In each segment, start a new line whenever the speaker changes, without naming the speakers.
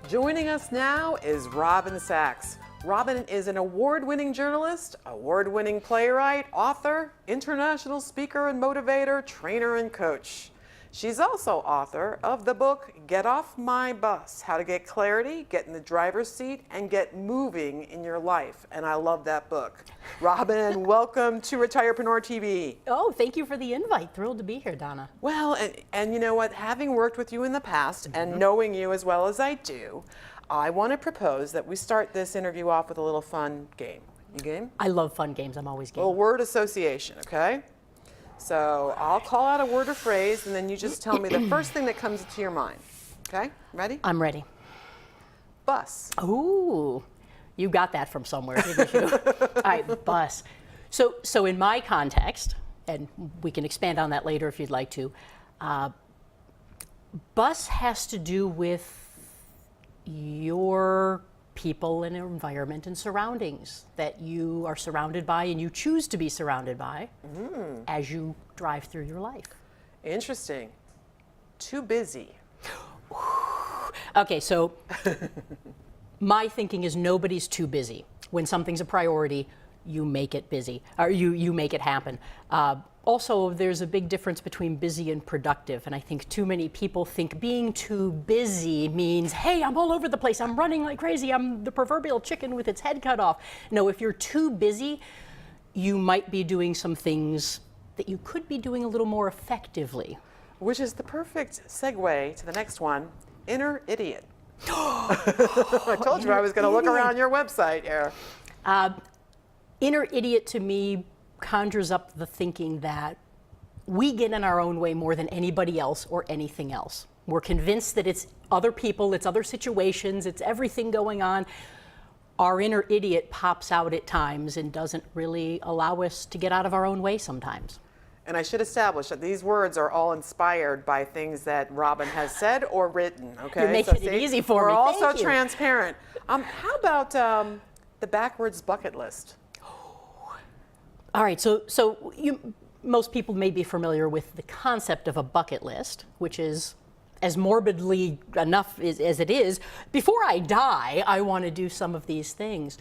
Joining us now is Robin Sachs. Robin is an award-winning journalist, award-winning playwright, author, international speaker and motivator, trainer and coach. She's also author of the book, Get Off My Bus, How to Get Clarity, Get in the Driver's Seat, and Get Moving in Your Life. And I love that book. Robin, welcome to Retirepreneur TV.
Oh, thank you for the invite. Thrilled to be here, Donna.
Well, and you know what? Having worked with you in the past and knowing you as well as I do, I want to propose that we start this interview off with a little fun game. You game?
I love fun games. I'm always game.
A little word association, okay? So I'll call out a word or phrase, and then you just tell me the first thing that comes to your mind. Okay? Ready?
I'm ready.
Bus.
Ooh, you got that from somewhere, didn't you? All right, bus. So in my context, and we can expand on that later if you'd like to, bus has to do with your people and environment and surroundings that you are surrounded by and you choose to be surrounded by as you drive through your life.
Interesting. Too busy.
Okay, so my thinking is nobody's too busy. When something's a priority, you make it busy, or you make it happen. Also, there's a big difference between busy and productive, and I think too many people think being too busy means, hey, I'm all over the place, I'm running like crazy, I'm the proverbial chicken with its head cut off. No, if you're too busy, you might be doing some things that you could be doing a little more effectively.
Which is the perfect segue to the next one, inner idiot. I told you I was going to look around your website here.
Inner idiot to me conjures up the thinking that we get in our own way more than anybody else or anything else. We're convinced that it's other people, it's other situations, it's everything going on. Our inner idiot pops out at times and doesn't really allow us to get out of our own way sometimes.
And I should establish that these words are all inspired by things that Robin has said or written, okay?
You're making it easy for me.
We're
Thank
also
you.
transparent. How about the backwards bucket list?
All right, so most people may be familiar with the concept of a bucket list, which is as morbidly enough as it is. Before I die, I want to do some of these things.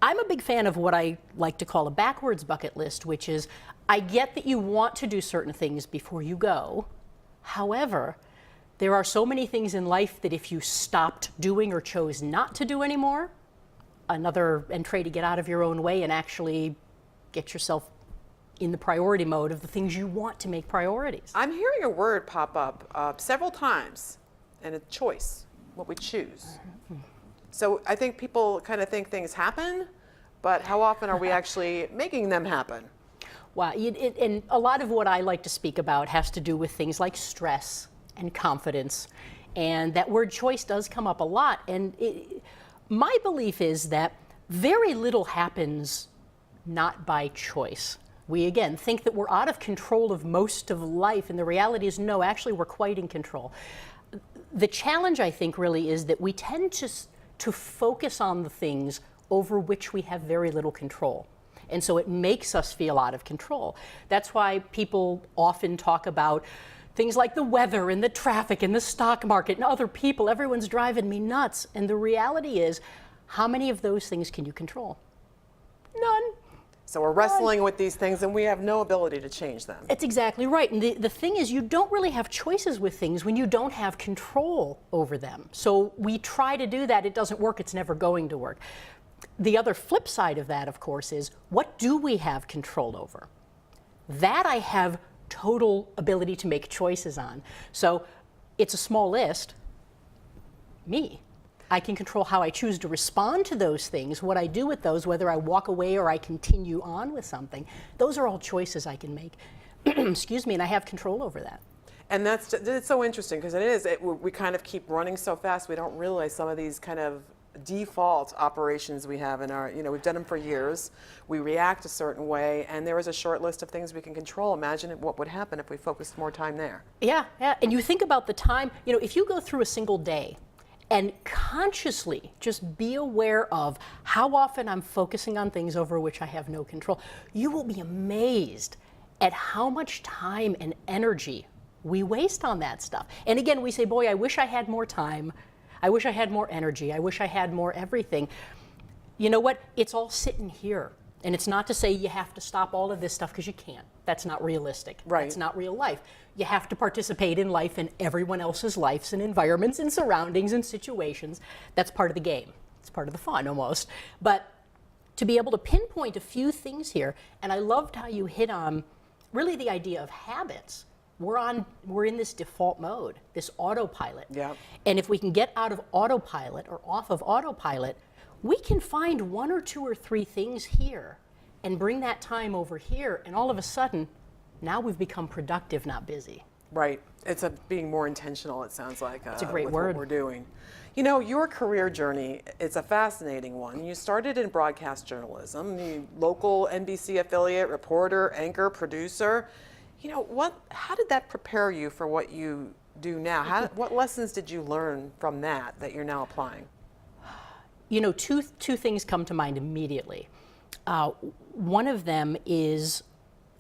I'm a big fan of what I like to call a backwards bucket list, which is I get that you want to do certain things before you go. However, there are so many things in life that if you stopped doing or chose not to do anymore, another entry to get out of your own way and actually get yourself in the priority mode of the things you want to make priorities.
I'm hearing a word pop up several times, and it's choice, what we choose. So I think people kind of think things happen, but how often are we actually making them happen?
Well, and a lot of what I like to speak about has to do with things like stress and confidence, and that word choice does come up a lot. And my belief is that very little happens not by choice. We, again, think that we're out of control of most of life, and the reality is no, actually we're quite in control. The challenge, I think, really is that we tend to focus on the things over which we have very little control. And so it makes us feel out of control. That's why people often talk about things like the weather and the traffic and the stock market and other people. Everyone's driving me nuts. And the reality is, how many of those things can you control? None.
So we're wrestling with these things and we have no ability to change them.
That's exactly right. And the thing is, you don't really have choices with things when you don't have control over them. So we try to do that. It doesn't work. It's never going to work. The other flip side of that, of course, is what do we have control over? That I have total ability to make choices on. So it's a small list. Me. I can control how I choose to respond to those things, what I do with those, whether I walk away or I continue on with something. Those are all choices I can make. Excuse me, and I have control over that.
And that's so interesting because we kind of keep running so fast we don't realize some of these kind of default operations we have in our, we've done them for years. We react a certain way, and there is a short list of things we can control. Imagine what would happen if we focused more time there.
Yeah, and you think about the time, if you go through a single day and consciously just be aware of how often I'm focusing on things over which I have no control, you will be amazed at how much time and energy we waste on that stuff. And again, we say, boy, I wish I had more time. I wish I had more energy. I wish I had more everything. You know what? It's all sitting here. And it's not to say you have to stop all of this stuff, because you can't. That's not realistic.
Right.
That's not real life. You have to participate in life and everyone else's lives and environments and surroundings and situations. That's part of the game. It's part of the fun almost. But to be able to pinpoint a few things here, and I loved how you hit on really the idea of habits. We're in this default mode, this autopilot.
Yeah.
And if we can get out of autopilot or off of autopilot, we can find one or two or three things here and bring that time over here, and all of a sudden, now we've become productive, not busy.
Right. It's being more intentional, it sounds like.
It's a great
with
word.
What we're doing. You know, your career journey, it's a fascinating one. You started in broadcast journalism, the local NBC affiliate, reporter, anchor, producer. You know, how did that prepare you for what you do now? What lessons did you learn from that you're now applying?
You know, two things come to mind immediately. One of them is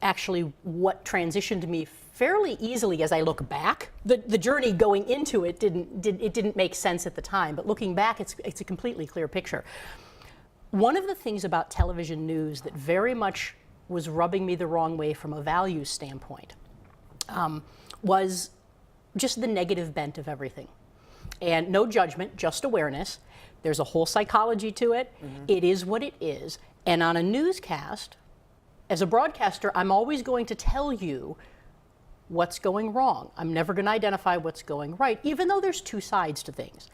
actually what transitioned me fairly easily as I look back. The journey going into it didn't make sense at the time, but looking back, it's a completely clear picture. One of the things about television news that very much was rubbing me the wrong way from a values standpoint was just the negative bent of everything. And no judgment, just awareness. There's a whole psychology to it. Mm-hmm. It is what it is. And on a newscast, as a broadcaster, I'm always going to tell you what's going wrong. I'm never going to identify what's going right, even though there's two sides to things.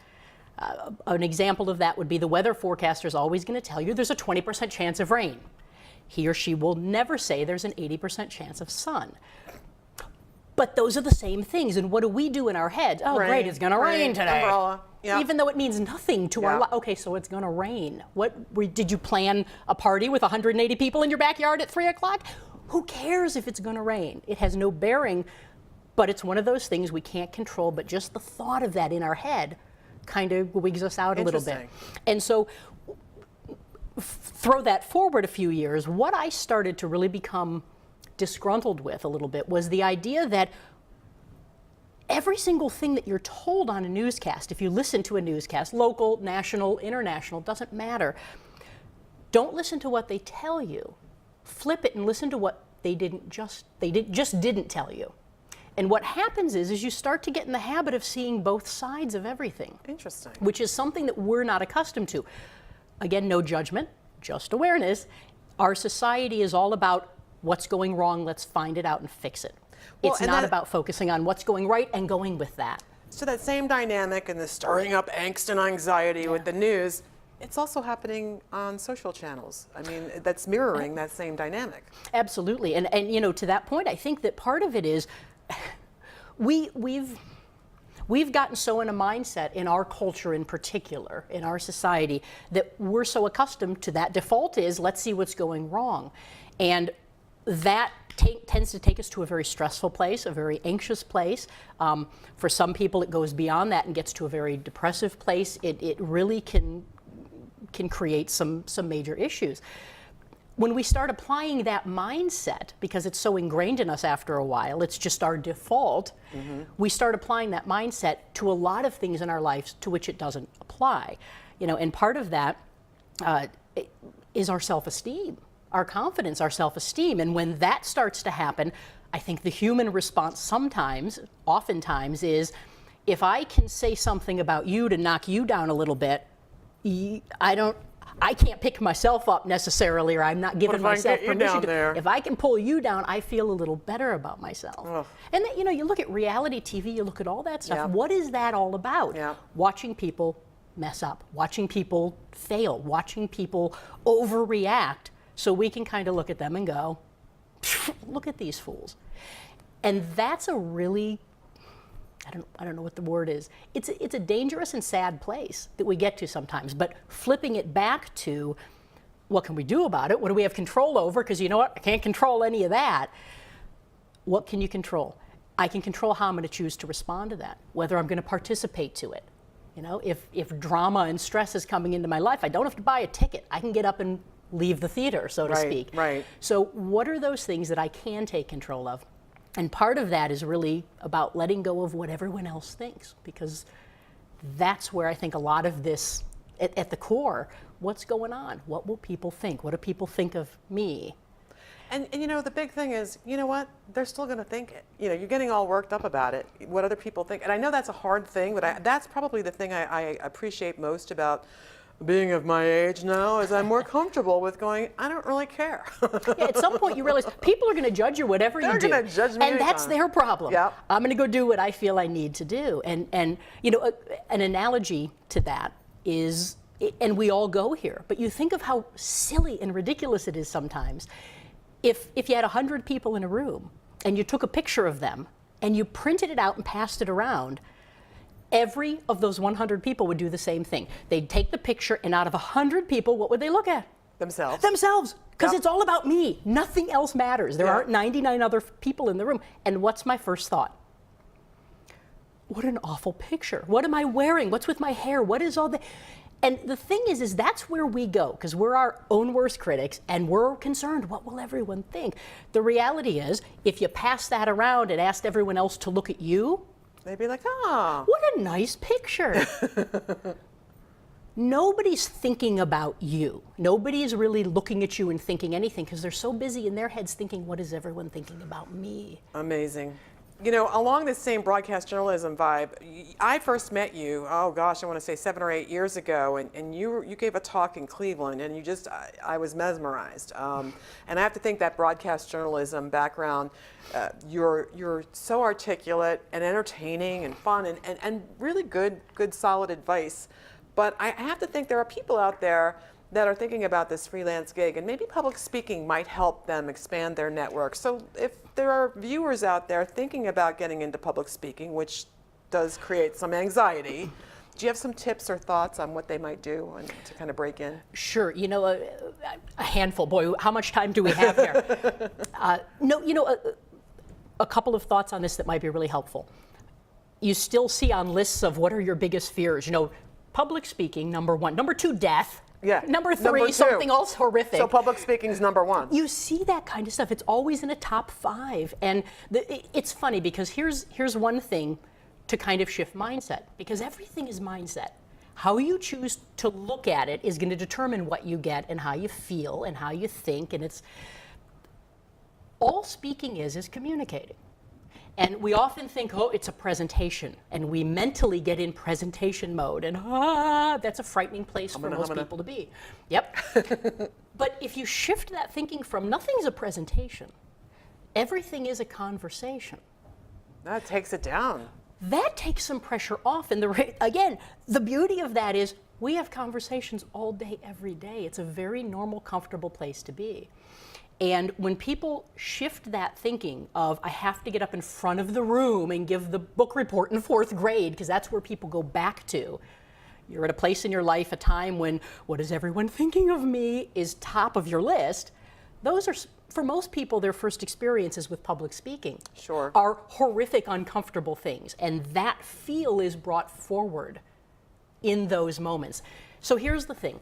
An example of that would be the weather forecaster is always going to tell you there's a 20% chance of rain. He or she will never say there's an 80% chance of sun. But those are the same things. And what do we do in our heads? Oh, great, it's going to rain today.
Umbrella. Yep.
Even though it means nothing to our life. Okay, so it's going to rain. Did you plan a party with 180 people in your backyard at 3 o'clock? Who cares if it's going to rain? It has no bearing, but it's one of those things we can't control. But just the thought of that in our head kind of wigs us out a little bit. And so throw that forward a few years, what I started to really become disgruntled with a little bit was the idea that every single thing that you're told on a newscast, if you listen to a newscast, local, national, international, doesn't matter. Don't listen to what they tell you. Flip it and listen to what they just didn't tell you. And what happens is you start to get in the habit of seeing both sides of everything.
Interesting.
Which is something that we're not accustomed to. Again, no judgment, just awareness. Our society is all about what's going wrong, let's find it out and fix it. Well, it's not about focusing on what's going right and going with that.
So that same dynamic and the stirring up angst and anxiety with the news, it's also happening on social channels. I mean, that's mirroring that same dynamic.
Absolutely. And you know, to that point, I think that part of it is we've gotten so in a mindset in our culture in particular, in our society, that we're so accustomed to that default is let's see what's going wrong. And that tends to take us to a very stressful place, a very anxious place. For some people, it goes beyond that and gets to a very depressive place. It really can create some major issues. When we start applying that mindset, because it's so ingrained in us after a while, it's just our default, we start applying that mindset to a lot of things in our lives to which it doesn't apply. You know, and part of that is our self-esteem. Our confidence, our self-esteem. And when that starts to happen, I think the human response oftentimes is, if I can say something about you to knock you down a little bit, I can't pick myself up necessarily, or I'm not giving myself permission to. If I can pull you down, I feel a little better about myself. Ugh. And then, you know, you look at reality TV, you look at all that stuff. Yeah. What is that all about? Yeah. Watching people mess up, watching people fail, watching people overreact. So we can kind of look at them and go, look at these fools. And that's a really, I don't know what the word is. It's a dangerous and sad place that we get to sometimes. But flipping it back to, what can we do about it? What do we have control over? Because you know what? I can't control any of that. What can you control? I can control how I'm going to choose to respond to that, whether I'm going to participate to it. You know, if drama and stress is coming into my life, I don't have to buy a ticket. I can get up and leave the theater, so to speak. Right. So what are those things that I can take control of? And part of that is really about letting go of what everyone else thinks, because That's where I think a lot of this, at the core, what's going on? What will people think? What do people think of me?
And you know, the big thing is, you know what? They're still going to think it. You know, you're getting all worked up about it, what other people think. And I know that's a hard thing, but that's probably the thing I appreciate most about being of my age now, is I'm more comfortable with going, I don't really care.
Yeah, at some point you realize people are going to judge you whatever you do.
They're going to judge me
and that's their problem.
Yep.
I'm going to go do what I feel I need to do. And you know, an analogy to that is, and we all go here, but you think of how silly and ridiculous it is sometimes. If you had 100 people in a room and you took a picture of them and you printed it out and passed it around, every of those 100 people would do the same thing. They'd take the picture, and out of 100 people, what would they look at?
Themselves.
Themselves, because
Yep.
it's all about me. Nothing else matters. There
Yeah.
aren't 99 other people in the room. And what's my first thought? What an awful picture. What am I wearing? What's with my hair? What is all the... And the thing is that's where we go, because we're our own worst critics, and we're concerned, what will everyone think? The reality is, if you pass that around and asked everyone else to look at you,
they'd be like, oh.
what a nice picture. Nobody's thinking about you. Nobody's really looking at you and thinking anything, because they're so busy in their heads thinking, what is everyone thinking about me?
Amazing. You know, along this same broadcast journalism vibe, I first met you, oh gosh, I want to say 7 or 8 years ago, and you gave a talk in Cleveland, and I was mesmerized. And I have to think that broadcast journalism background, you're so articulate and entertaining and fun and really good solid advice. But I have to think there are people out there that are thinking about this freelance gig, and maybe public speaking might help them expand their network. So if there are viewers out there thinking about getting into public speaking, which does create some anxiety, do you have some tips or thoughts on what they might do to kind of break in?
Sure. You know, a handful. Boy, how much time do we have here? No, you know, a couple of thoughts on this that might be really helpful. You still see on lists of what are your biggest fears, you know, public speaking, number one. Number two, death.
Yeah.
Number three,
Number two.
something else horrific.
So public speaking's number one.
You see that kind of stuff. It's always in a top 5. And it's funny, because here's one thing to kind of shift mindset, because everything is mindset. How you choose to look at it is going to determine what you get and how you feel and how you think. And it's all speaking is communicating. And we often think, oh, it's a presentation, and we mentally get in presentation mode, and that's a frightening place for most people to be. Yep. But if you shift that thinking from nothing's a presentation, everything is a conversation.
That takes it down.
That takes some pressure off. And again, the beauty of that is we have conversations all day, every day. It's a very normal, comfortable place to be. And when people shift that thinking of, I have to get up in front of the room and give the book report in 4th grade, because that's where people go back to. You're at a place in your life, a time when what is everyone thinking of me is top of your list. Those are, for most people, their first experiences with public speaking.
Sure.
Are horrific, uncomfortable things. And that feel is brought forward in those moments. So here's the thing.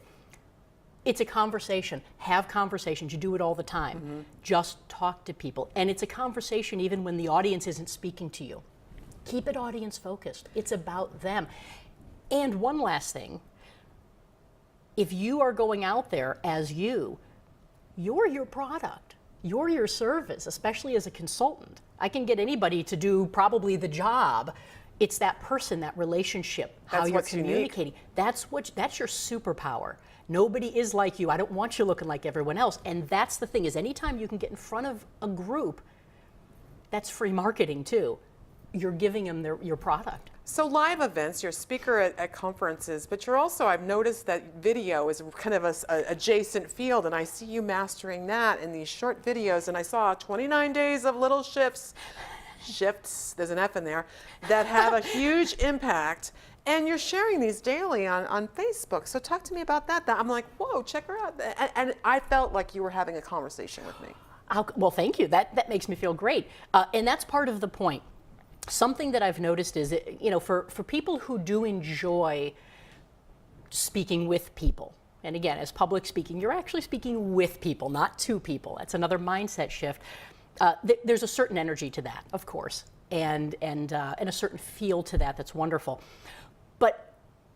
It's a conversation. Have conversations. You do it all the time. Mm-hmm. Just talk to people. And it's a conversation even when the audience isn't speaking to you. Keep it audience focused. It's about them. And one last thing. If you are going out there as you're your product. You're your service, especially as a consultant. I can get anybody to do probably the job. It's that person, that relationship, how you're communicating. That's your superpower. Nobody is like you. I don't want you looking like everyone else. And that's the thing, is anytime you can get in front of a group, that's free marketing too. You're giving them your product.
So live events, you're a speaker at conferences, but you're also, I've noticed that video is kind of a adjacent field, and I see you mastering that in these short videos, and I saw 29 days of little shifts, there's an F in there, that have a huge impact. And you're sharing these daily on Facebook. So talk to me about that. I'm like, whoa, check her out. And I felt like you were having a conversation with me.
Well, thank you. That makes me feel great. And that's part of the point. Something that I've noticed is that, you know, for people who do enjoy speaking with people, and again, as public speaking, you're actually speaking with people, not to people. That's another mindset shift. There's a certain energy to that, of course, and a certain feel to that that's wonderful. But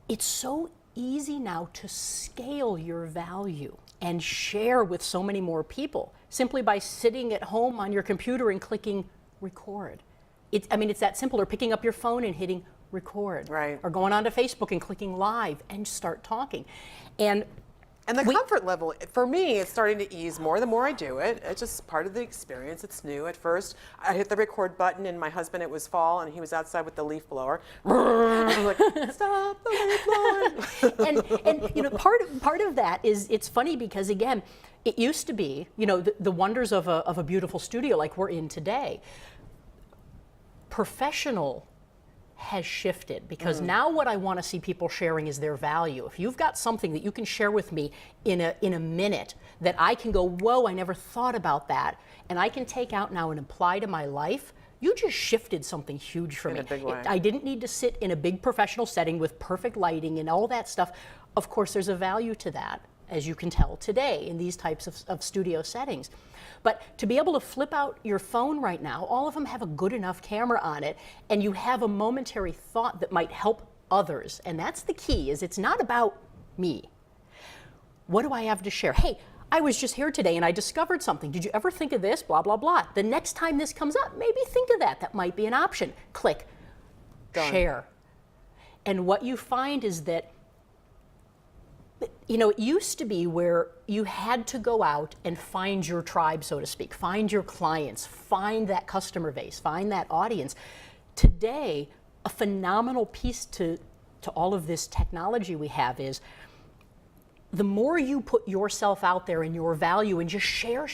it's so easy now to scale your value and share with so many more people simply by sitting at home on your computer and clicking record. It's that simple, or picking up your phone and hitting record.
Right.
Or going onto Facebook and clicking live and start talking. And
the comfort level, for me, it's starting to ease more the more I do it. It's just part of the experience. It's new. At first, I hit the record button, and my husband, it was fall, and he was outside with the leaf blower. I was like, stop the leaf blower.
and part of that is, it's funny because, again, it used to be, the wonders of a beautiful studio like we're in today. Professional has shifted, because now what I want to see people sharing is their value. If you've got something that you can share with me in a minute that I can go, whoa, I never thought about that, and I can take out now and apply to my life, you just shifted something huge for me.
In a big way.
I didn't need to sit in a big professional setting with perfect lighting and all that stuff. Of course, there's a value to that, as you can tell today in these types of studio settings. But to be able to flip out your phone right now, all of them have a good enough camera on it, and you have a momentary thought that might help others. And that's the key, is it's not about me. What do I have to share? Hey, I was just here today and I discovered something. Did you ever think of this? Blah, blah, blah. The next time this comes up, maybe think of that. That might be an option. Click. Done. Share. And what you find is that it used to be where you had to go out and find your tribe, so to speak, find your clients, find that customer base, find that audience. Today, a phenomenal piece to all of this technology we have is the more you put yourself out there and your value and just share,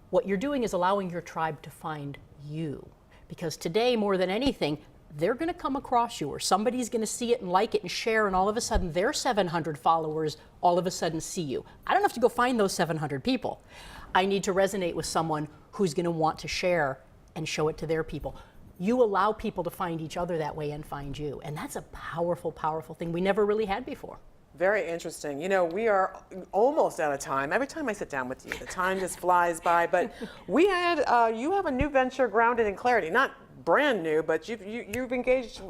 what you're doing is allowing your tribe to find you. Because today, more than anything, they're going to come across you, or somebody's going to see it and like it and share, and all of a sudden their 700 followers all of a sudden see you. I don't have to go find those 700 people. I need to resonate with someone who's going to want to share and show it to their people. You allow people to find each other that way and find you, and that's a powerful, powerful thing we never really had before.
Very interesting. We are almost out of time. Every time I sit down with you, the time just flies by. But you have a new venture, Grounded in Clarity. Not brand new, but you've engaged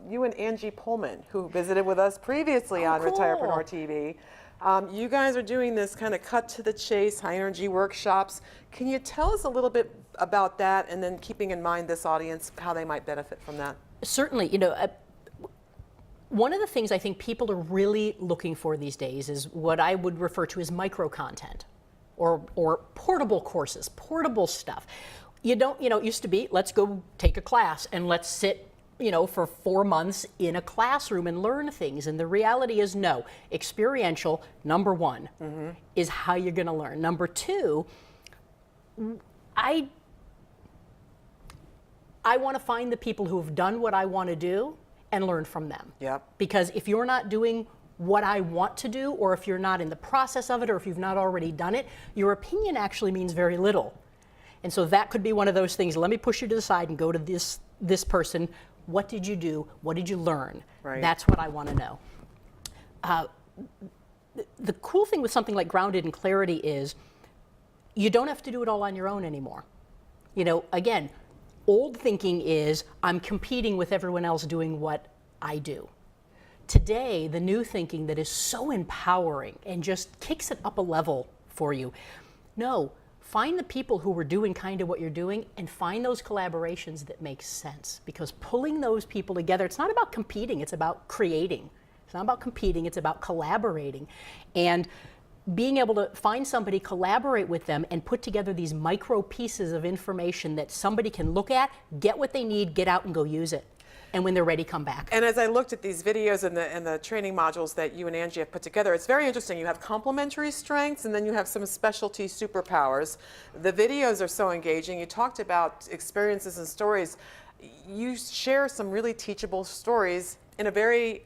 you and Angie Pullman, who visited with us previously on
cool.
Retirepreneur TV. You guys are doing this kind of cut to the chase, high energy workshops. Can you tell us a little bit about that, and then keeping in mind this audience, how they might benefit from that?
Certainly. One of the things I think people are really looking for these days is what I would refer to as micro content, or portable courses, portable stuff. It used to be, let's go take a class and let's sit, for 4 months in a classroom and learn things. And the reality is, no. Experiential, number one, is how you're going to learn. Number two, I want to find the people who have done what I want to do and learn from them.
Yep.
Because if you're not doing what I want to do, or if you're not in the process of it, or if you've not already done it, your opinion actually means very little. And so that could be one of those things. Let me push you to the side and go to this person. What did you do? What did you learn?
Right.
That's what I want to know. The cool thing with something like Grounded in Clarity is you don't have to do it all on your own anymore. Again, old thinking is I'm competing with everyone else doing what I do. Today, the new thinking that is so empowering and just kicks it up a level for you. No. Find the people who are doing kind of what you're doing, and find those collaborations that make sense. Because pulling those people together, it's not about competing, it's about creating. It's not about competing, it's about collaborating. And being able to find somebody, collaborate with them, and put together these micro pieces of information that somebody can look at, get what they need, get out and go use it. And when they're ready, come back.
And as I looked at these videos and the training modules that you and Angie have put together, it's very interesting. You have complementary strengths, and then you have some specialty superpowers. The videos are so engaging. You talked about experiences and stories. You share some really teachable stories in a very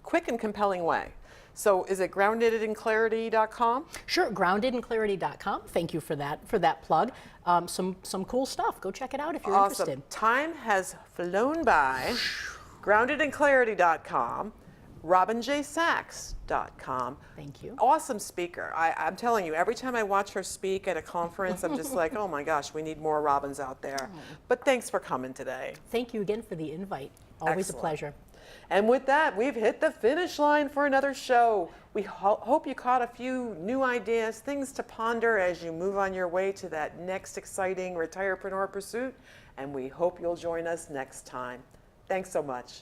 quick and compelling way. So is it groundedinclarity.com?
Sure, groundedinclarity.com. Thank you for that plug. Some cool stuff. Go check it out if you're interested.
Time has flown by. Groundedinclarity.com. robinjsachs.com.
Thank you.
Awesome speaker. I'm telling you, every time I watch her speak at a conference, I'm just like, oh my gosh, we need more Robins out there. But thanks for coming today.
Thank you again for the invite. Always
Excellent.
a pleasure.
And with that, we've hit the finish line for another show. We hope you caught a few new ideas, things to ponder as you move on your way to that next exciting Retirepreneur pursuit. And we hope you'll join us next time. Thanks so much.